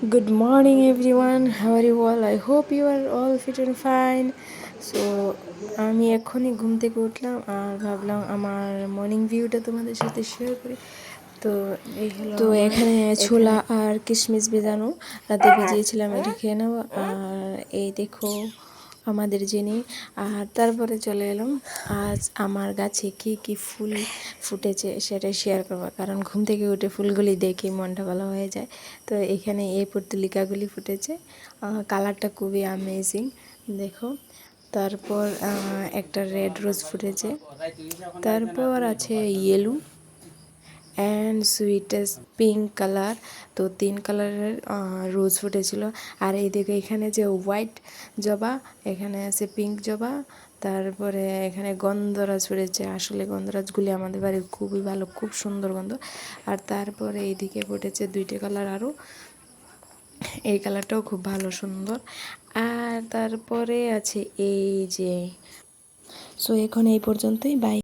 Good morning, everyone. How are you all? I hope you are all fit and fine. So আমি এখনই ঘুম থেকে উঠলাম আর ভাবলাম আমার মর্নিং ভিউটা তোমাদের সাথে শেয়ার করি। তো এই হলো তো এখানে ছোলা আর কিশমিশ ভেজানো রাতে ভিজিয়েছিলাম, এটা খেয়ে নেবো। আর এই দেখো আমাদের জেনি। আর তারপরে চলে এলাম, আজ আমার গাছে কি কি ফুল ফুটেছে সেটা শেয়ার করবো, কারণ ঘুম থেকে উঠে ফুলগুলি দেখে মনটা ভালো হয়ে যায়। তো এখানে এই পর্তুলিকাগুলি ফুটেছে, কালারটা খুবই অ্যামেজিং দেখো। তারপর একটা রেড রোজ ফুটেছে, তারপর আছে yellow and sweetest pink colour. তো 3 কালারের রোজ ফুটেছিল। আর এইদিকে এখানে যে হোয়াইট জবা, এখানে আছে পিঙ্ক জবা, তারপরে এখানে গন্ধরাজ ফুটেছে। আসলে গন্ধরাজগুলি আমাদের বাড়ির খুবই ভালো, খুব সুন্দর গন্ধ। আর তারপরে এইদিকে ফুটেছে 2টা কালার আরও, এই কালারটাও খুব ভালো সুন্দর। আর তারপরে আছে এই যে, সো এখন এই পর্যন্তই, বাই।